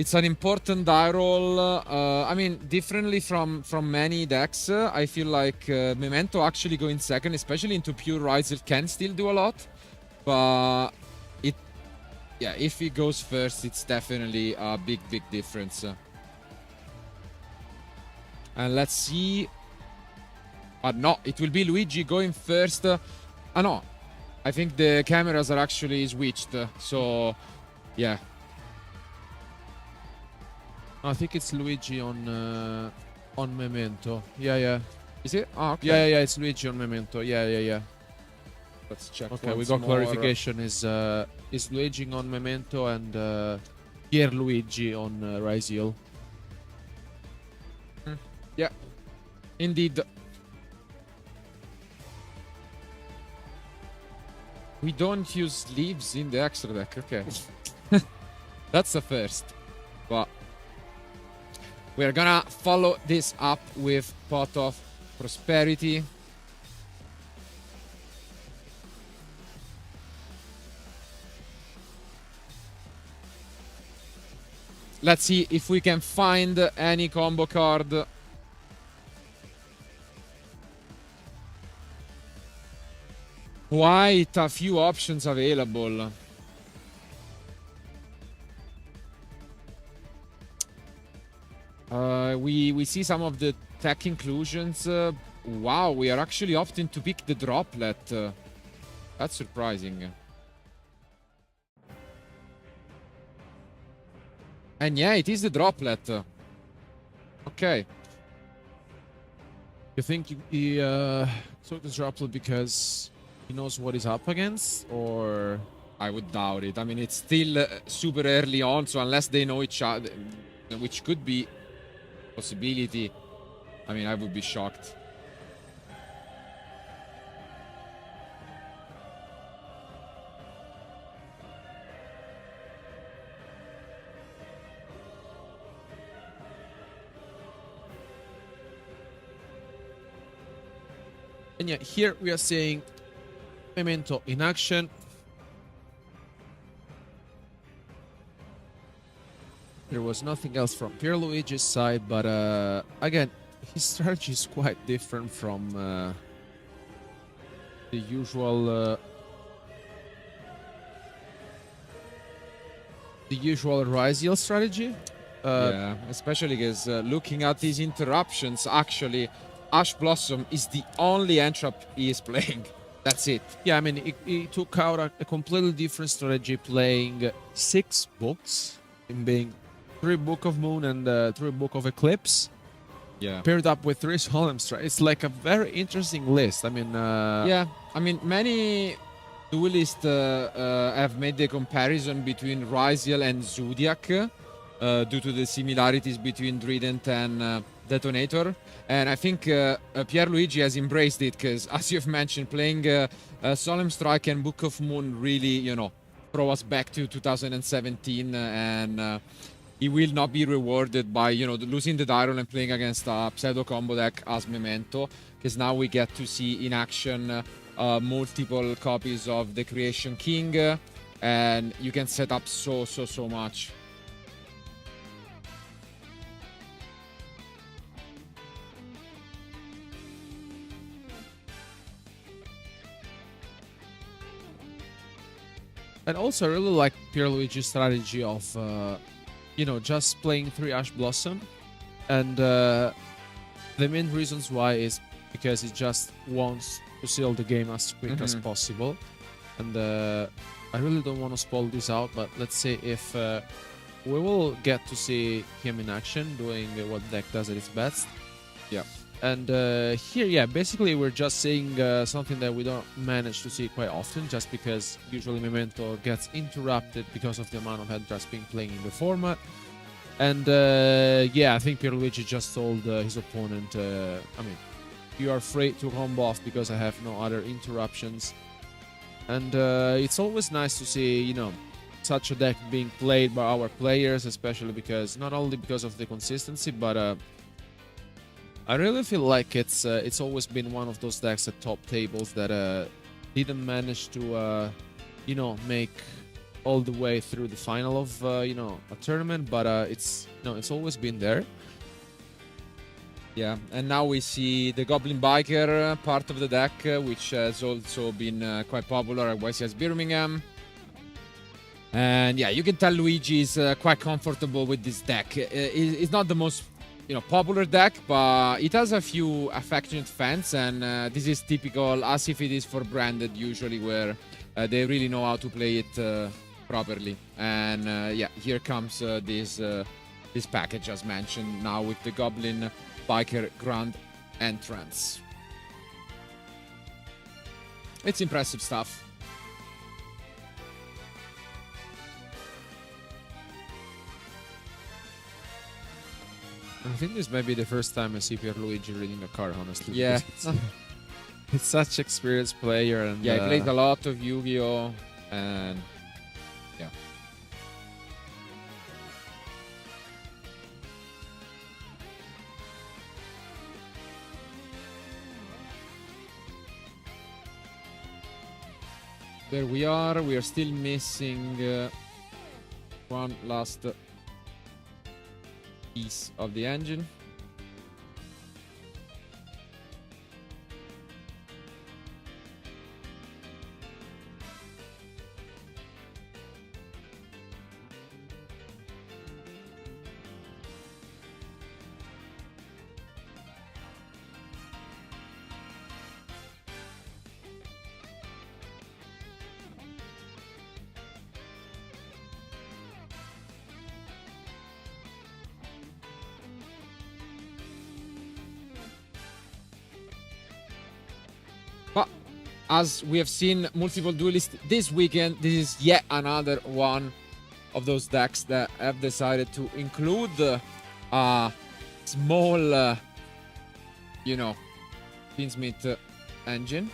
It's an important die roll. I mean, differently from many decks, I feel like Memento actually going second, especially into pure RYZEAL, can still do a lot. But yeah, if he goes first, it's definitely a big difference. And let's see. But no, it will be Luigi going first. No, I think the cameras are actually switched. So, yeah. I think it's Luigi on Memento. Yeah. Is it? Oh, okay. Yeah, it's Luigi on Memento. Yeah. Let's check. Okay, we got clarification. Is Luigi on Memento and Pierluigi on RYZEAL. Yeah, indeed. We don't use leaves in the extra deck. Okay, that's the first. But we're gonna follow this up with Pot of Prosperity. Let's see if we can find any combo card. Quite a few options available. We see some of the tech inclusions. Wow, we are actually opting to pick the droplet. That's surprising. And yeah, it is the droplet. Okay. You think he took the droplet because he knows what he's up against, or? I would doubt it. I mean, it's still super early on, so unless they know each other, which could be a possibility, I mean, I would be shocked. And yeah, here we are seeing Memento in action. There was nothing else from Pierluigi's side, but again, his strategy is quite different from the usual RYZEAL strategy. Yeah, especially because looking at these interruptions, actually, Ash Blossom is the only entrap he is playing. That's it. Yeah, I mean, he took out a completely different strategy, playing 6 books, in being 3 Book of Moon and 3 Book of Eclipse. Yeah. Paired up with 3 Solemn Strike. It's like a very interesting list. I mean, yeah, I mean, many duelists have made the comparison between RYZEAL and Zodiac due to the similarities between Trident and Detonator. And I think Pierluigi has embraced it because, as you've mentioned, playing Solemn Strike and Book of Moon really, you know, throw us back to 2017, and he will not be rewarded by, you know, losing the die roll and playing against a pseudo combo deck as Memento, because now we get to see in action multiple copies of the Creation King, and you can set up so much. And also, I really like Pierluigi's strategy of, you know, just playing 3 Ash Blossom. And the main reasons why is because he just wants to seal the game as quick as possible. And I really don't want to spoil this out, but let's say if we will get to see him in action doing what deck does at its best. Yeah. And here, yeah, basically we're just seeing something that we don't manage to see quite often, just because usually Memento gets interrupted because of the amount of hand traps being playing in the format. And yeah, I think Pierluigi just told his opponent, I mean, you are afraid to combo off because I have no other interruptions. And it's always nice to see, you know, such a deck being played by our players, especially because, not only because of the consistency, but I really feel like it's always been one of those decks at top tables that didn't manage to, you know, make all the way through the final of you know, a tournament, but it's it's always been there. Yeah, and now we see the Goblin Biker part of the deck, which has also been quite popular at YCS Birmingham. And yeah, you can tell Luigi is quite comfortable with this deck. It's not the most popular deck, but it has a few affectionate fans, and this is typical, as if it is for branded usually, where they really know how to play it properly. And yeah, here comes this package as mentioned now with the Goblin Biker Grand Entrance. It's impressive stuff. I think this might be the first time I see Pierluigi reading a card, honestly. Yeah. It's such an experienced player. And yeah, he plays a lot of Yu-Gi-Oh! And yeah. There we are. We are still missing one last piece of the engine. But as we have seen multiple duelists this weekend, this is yet another one of those decks that have decided to include a small, Pinsmith engine.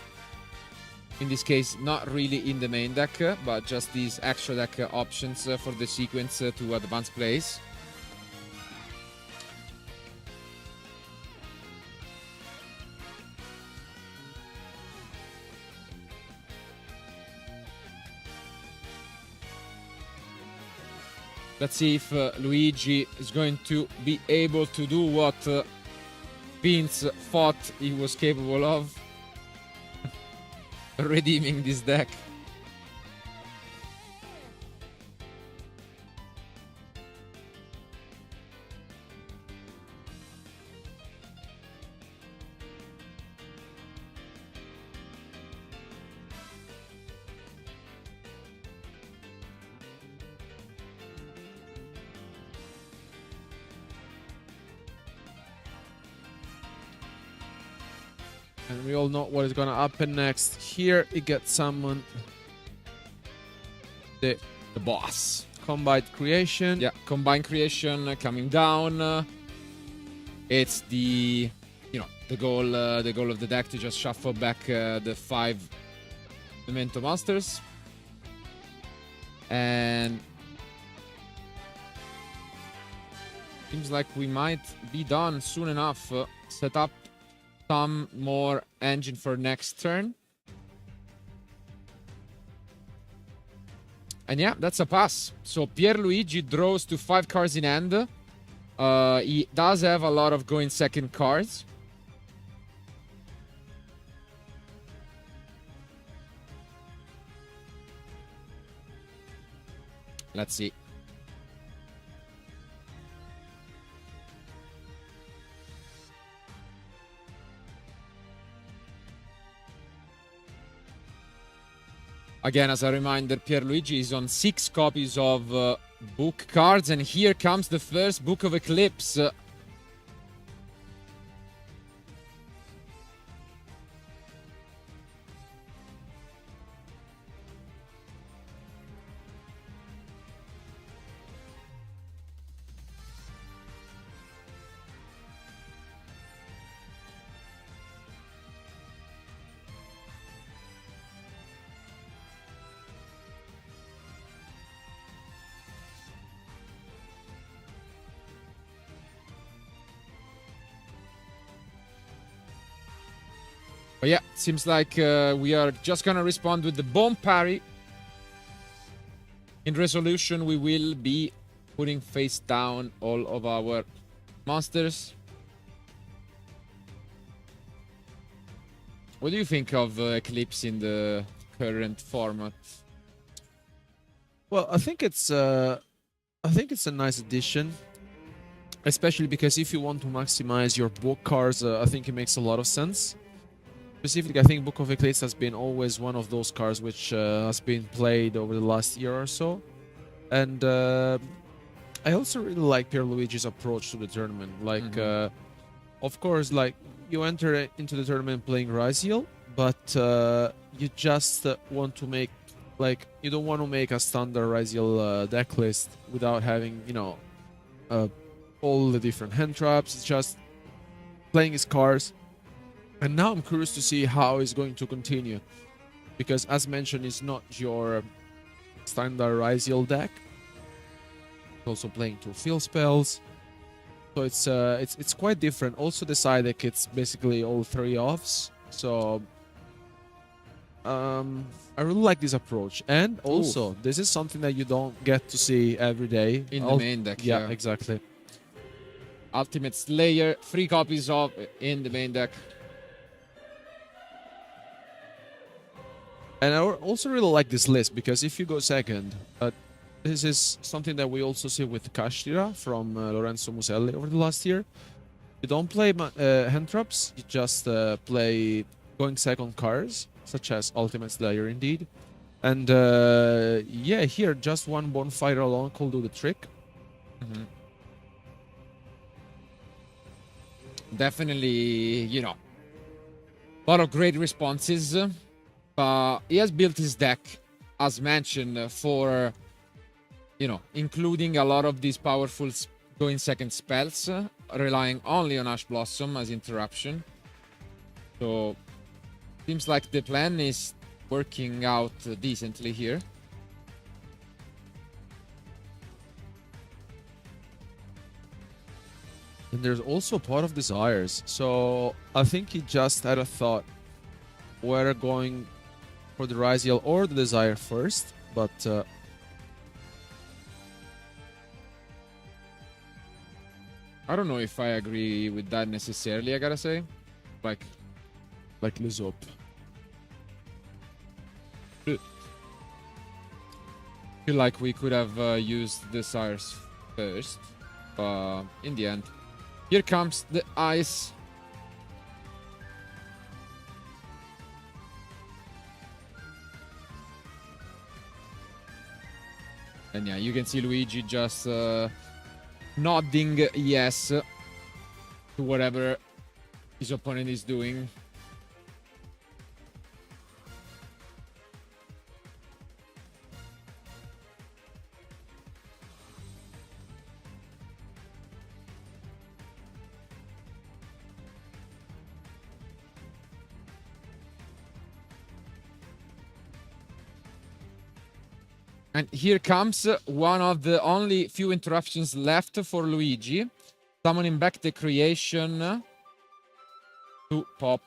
In this case, not really in the main deck, but just these extra deck options for the sequence to advance plays. Let's see if Luigi is going to be able to do what Vince thought he was capable of. Redeeming this deck. And we all know what is gonna happen next. Here it gets summoned the boss. Combined Creation. Yeah, Combined Creation coming down. It's the goal of the deck to just shuffle back the 5 Memento Monsters. And seems like we might be done soon enough. Set up some more engine for next turn. And yeah, that's a pass. So Pierluigi draws to 5 cards in hand. He does have a lot of going second cards. Let's see. Again, as a reminder, Pierluigi is on 6 copies of book cards, and here comes the first Book of Eclipse. But yeah, seems like we are just gonna respond with the bomb parry. In resolution, we will be putting face down all of our monsters. What do you think of Eclipse in the current format? Well, I think it's a nice addition, especially because if you want to maximize your book cards, I think it makes a lot of sense. Specifically, I think Book of Eclipse has been always one of those cards which has been played over the last year or so. And I also really like Pierluigi's approach to the tournament. Like, of course, like you enter into the tournament playing RYZEAL, but you just want to make, like, you don't want to make a standard RYZEAL deck list without having, you know, all the different hand traps. It's just playing his cards. And now I'm curious to see how he's going to continue, because as mentioned, it's not your standard RYZEAL deck. It's also playing 2 field spells, so it's quite different. Also, the side deck, it's basically all 3 offs. So I really like this approach, and also this is something that you don't get to see every day in the main deck. Yeah, exactly. Ultimate Slayer, 3 copies of in the main deck. And I also really like this list, because if you go second, this is something that we also see with Kashtira from Lorenzo Muselli over the last year. You don't play hand traps, you just play going second cards, such as Ultimate Slayer indeed. And yeah, here just one bonfire alone could do the trick. Definitely, you know, a lot of great responses. He has built his deck, as mentioned, for, you know, including a lot of these powerful going second spells, relying only on Ash Blossom as interruption. So, seems like the plan is working out decently here. And there's also Pot of Desires. So, I think he just had a thought whether going for the RYZEAL or the Desire first, but I don't know if I agree with that necessarily, I gotta say. Like Lizop. I feel like we could have used Desires first, but in the end, here comes the ice. And yeah, you can see Luigi just nodding yes to whatever his opponent is doing. And here comes one of the only few interruptions left for Luigi. Summoning back the creation to pop.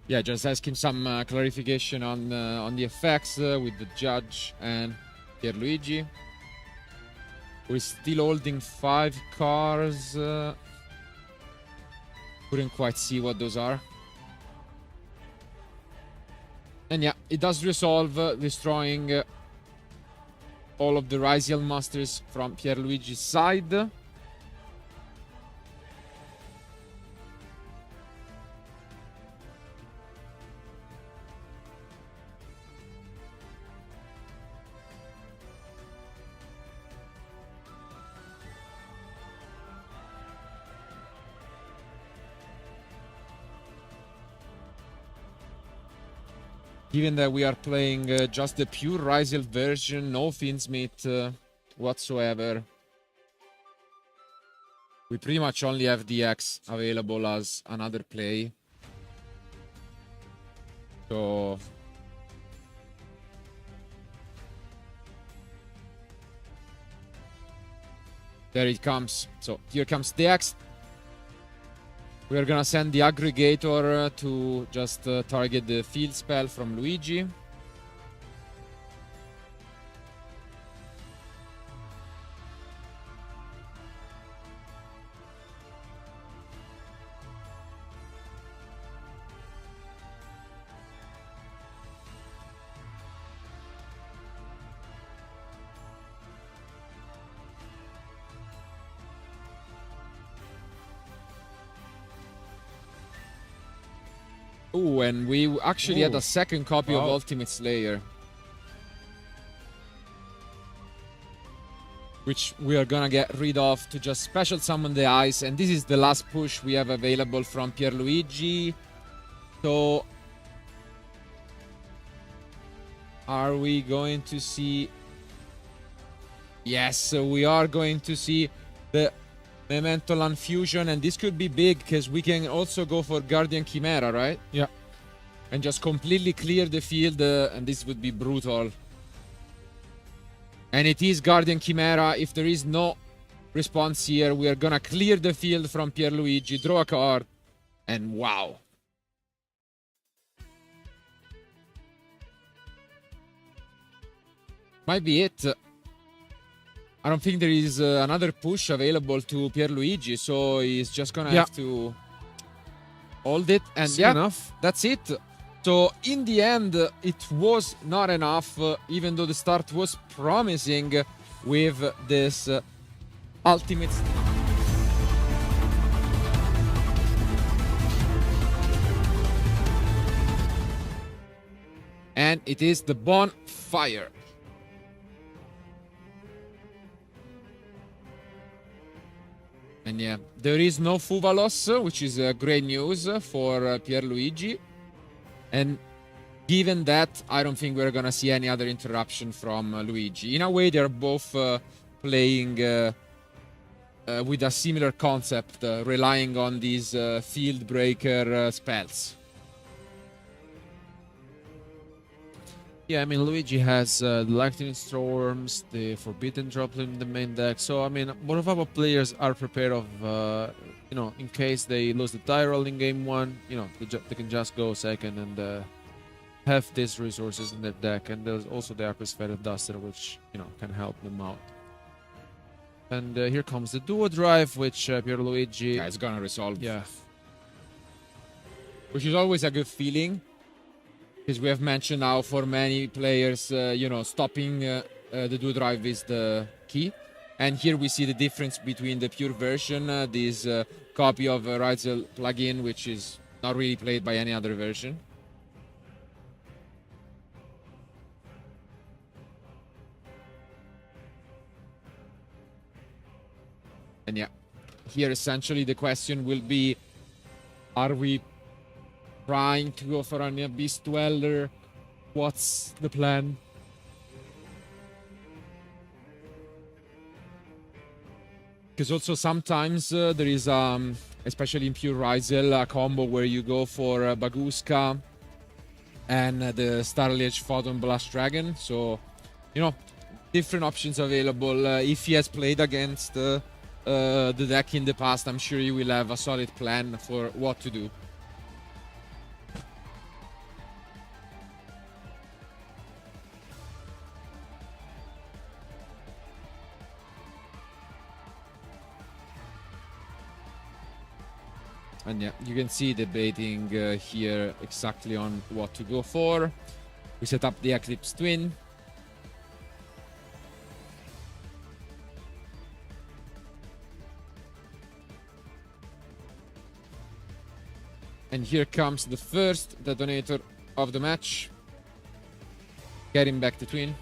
Yeah, just asking some clarification on the effects with the judge and Pierluigi, who is still holding 5 cars. Couldn't quite see what those are. And yeah, it does resolve, destroying all of the RYZEAL monsters from Pierluigi's side. Given that we are playing just the pure RYZEAL version, no Finsmith whatsoever. We pretty much only have DX available as another play. So there it comes. So here comes DX. We are gonna send the aggregator to just target the field spell from Luigi. Oh, and we actually had a second copy of Ultimate Slayer, which we are gonna get rid of to just special summon the ice. And this is the last push we have available from Pierluigi. So are we going to see? Yes, so we are going to see the MEMENTOLAN fusion, and this could be big because we can also go for Guardian Chimera, right? Yeah. And just completely clear the field, and this would be brutal. And it is Guardian Chimera. If there is no response here, we are gonna clear the field from Pierluigi, draw a card, and wow. Might be it. I don't think there is another push available to Pierluigi, so he's just gonna have to hold it. And enough. That's it. So in the end, it was not enough, even though the start was promising with this ultimate. And it is the bonfire. And yeah, there is no Fuvalos, which is great news for Pierluigi. And given that, I don't think we're gonna see any other interruption from Luigi. In a way, they're both playing with a similar concept, relying on these field breaker spells. Yeah, I mean, Luigi has the Lightning Storms, the Forbidden Droplet in the main deck. So, I mean, both of our players are prepared of, you know, in case they lose the die roll in game one, you know, they can just go second and have these resources in their deck. And there's also the AIRPODS Feather Duster, which, you know, can help them out. And here comes the Duo Drive, which Pierluigi... Yeah, it's gonna resolve. Yeah. Which is always a good feeling. Because we have mentioned now for many players, you know, stopping the Duo Drive is the key. And here we see the difference between the pure version, this copy of RYZEAL plugin, which is not really played by any other version. And yeah, here essentially the question will be, are we trying to go for an Abyss Dweller? What's the plan? Because also sometimes there is, especially in pure RYZEAL, a combo where you go for Baguska and the Starliege Photon Blast Dragon. So, you know, different options available. If he has played against the deck in the past, I'm sure he will have a solid plan for what to do. And yeah, you can see debating here exactly on what to go for. We set up the Eclipse Twin. And here comes the first detonator of the match. Getting back the Twin.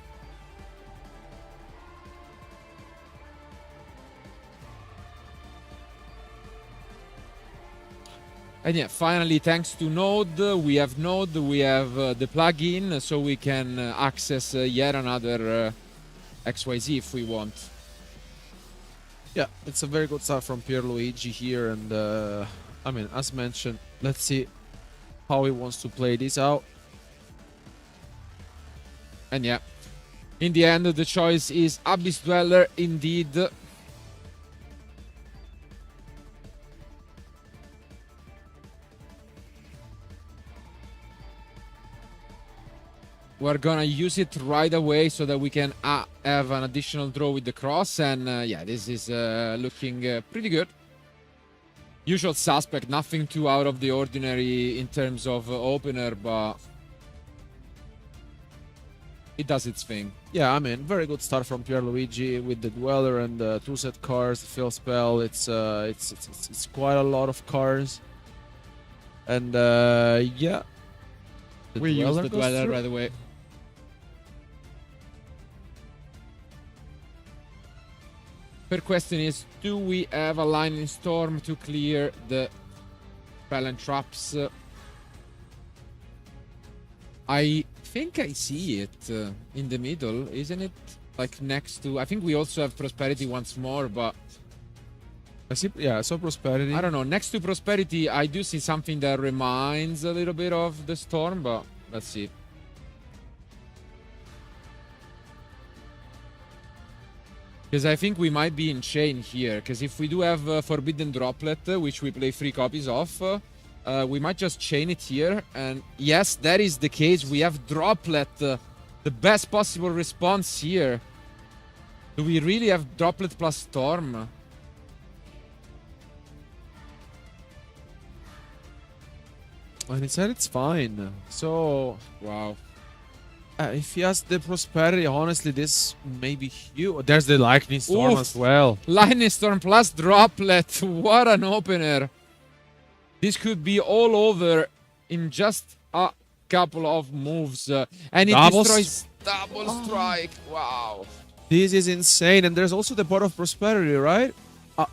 And yeah, finally, thanks to Node, we have the plugin, so we can access yet another XYZ if we want. Yeah, it's a very good start from Pierluigi here, and I mean, as mentioned, let's see how he wants to play this out. And yeah, in the end, the choice is Abyss Dweller indeed. We're gonna use it right away so that we can have an additional draw with the cross. And yeah, this is looking pretty good. Usual suspect, nothing too out of the ordinary in terms of opener, but it does its thing. Yeah, I mean, very good start from Pierluigi with the Dweller and the 2-set cards, the Fill Spell. It's quite a lot of cards. And yeah. We use the Dweller right away. First question is, do we have a Lightning Storm to clear the spell and traps? I think I see it in the middle, isn't it? Like next to... I think we also have Prosperity once more, but... I see, yeah, I saw Prosperity. I don't know. Next to Prosperity, I do see something that reminds a little bit of the Storm, but let's see. Because I think we might be in chain here. Because if we do have Forbidden Droplet, which we play 3 copies of, we might just chain it here. And yes, that is the case. We have Droplet, the best possible response here. Do we really have Droplet plus Storm? And he said it's fine. So, wow. If he has the Prosperity, honestly, this may be huge. There's the Lightning Storm Oof. as well. Lightning Storm plus Droplet. What an opener. This could be all over in just a couple of moves. And it destroys double strike. Wow. This is insane. And there's also the Pot of Prosperity, right?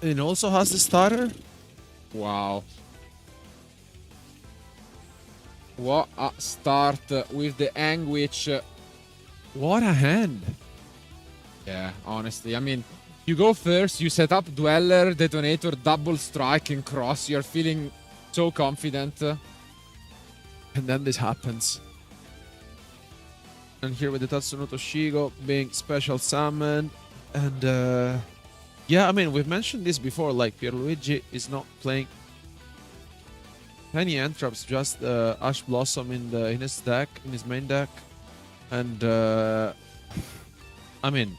It also has the starter. Wow. What a start with the Anguish. What a hand. Yeah, honestly. I mean, you go first, you set up Dweller, Detonator, double strike, and cross. You're feeling so confident. And then this happens. And here with the Tatsunoto Shigo being special summoned. And yeah, I mean, we've mentioned this before. Like, Pierluigi is not playing any entraps, just Ash Blossom in his deck, in his main deck, and I mean,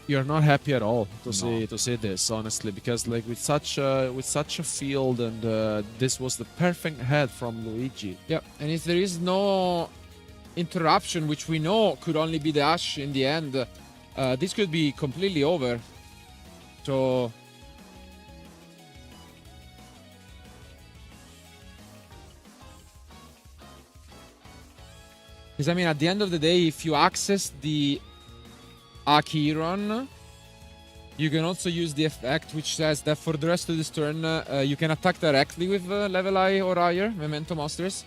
you're not happy at all to see this, honestly, because like with such a field, and this was the perfect head from Luigi. Yeah, and if there is no interruption, which we know could only be the Ash in the end, this could be completely over. So. Because, I mean, at the end of the day, if you access the Acheron, you can also use the effect which says that for the rest of this turn, you can attack directly with level I or higher Memento monsters.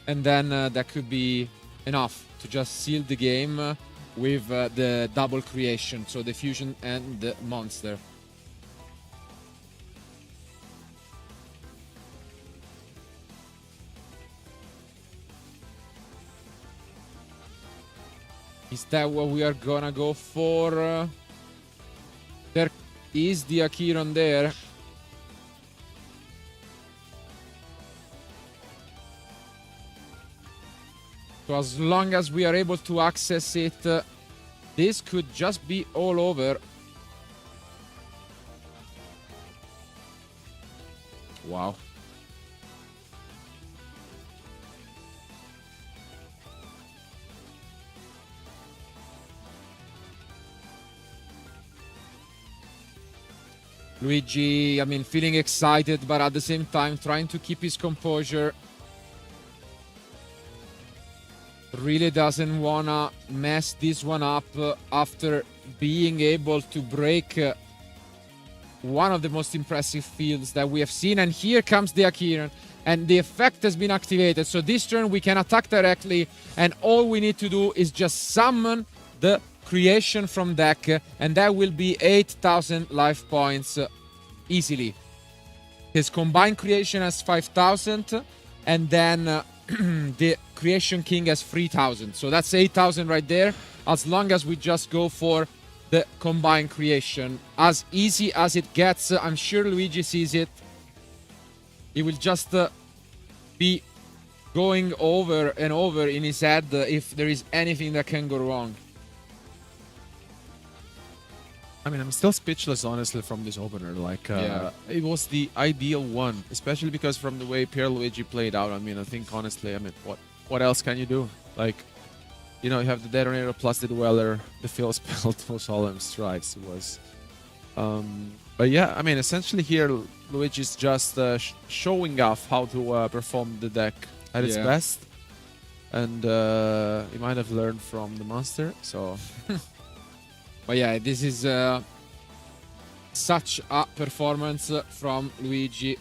And then that could be enough to just seal the game with the double creation, so the fusion and the monster. Is that what we are gonna go for? There is the Acheron there. So as long as we are able to access it, this could just be all over. Wow. Luigi, I mean, feeling excited, but at the same time trying to keep his composure. Really doesn't wanna mess this one up after being able to break one of the most impressive fields that we have seen. And here comes the Akiran, and the effect has been activated. So this turn we can attack directly, and all we need to do is just summon the creation from deck, and that will be 8,000 life points easily. His combined creation has 5,000, and then the creation king has 3,000. So that's 8,000 right there, as long as we just go for the combined creation. As easy as it gets. I'm sure Luigi sees it. He will just be going over and over in his head if there is anything that can go wrong. I mean, I'm still speechless, honestly, from this opener. Like, it was the ideal one, especially because from the way Pierluigi played out. I mean, I think, honestly, I mean, what else can you do? Like, you know, you have the Detonator plus the Dweller, the Fill Spell, two Solemn Strikes. It was... but yeah, I mean, essentially here, Luigi's just showing off how to perform the deck at its best. And he might have learned from the monster, so... But yeah, this is such a performance from Luigi,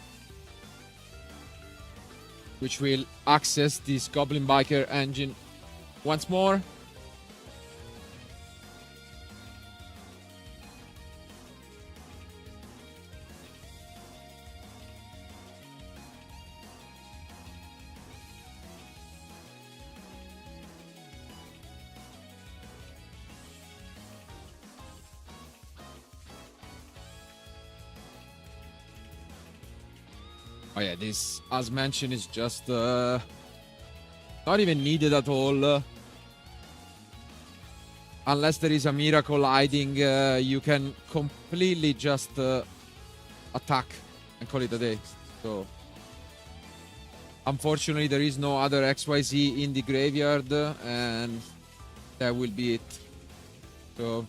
which will access this Goblin Biker engine once more. Oh yeah, this, as mentioned, is just not even needed at all. Unless there is a miracle hiding, you can completely just attack and call it a day. So, unfortunately, there is no other XYZ in the graveyard, and that will be it. So...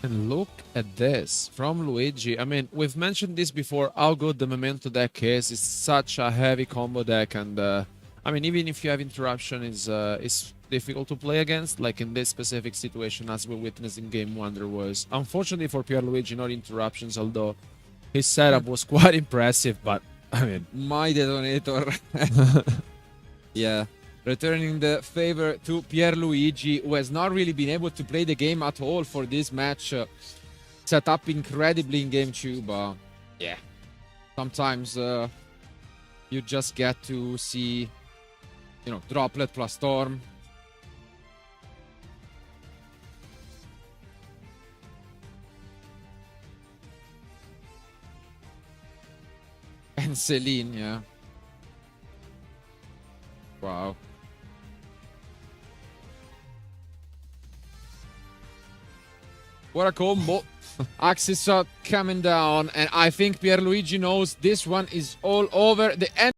And look at this from Luigi. I mean, we've mentioned this before, how good the Memento deck is. It's such a heavy combo deck, and I mean, even if you have interruption, it's difficult to play against. Like in this specific situation, as we witnessed in Game 1, there was, unfortunately for Pierluigi, not interruptions, although his setup was quite impressive, but I mean... My Detonator. Yeah. Returning the favor to Pierluigi, who has not really been able to play the game at all for this match. Set up incredibly in Game 2, but yeah. Sometimes you just get to see, you know, Droplet plus Storm. And Celine, yeah. Wow. What a combo. Axis coming down, and I think Pierluigi knows this one is all over. The end.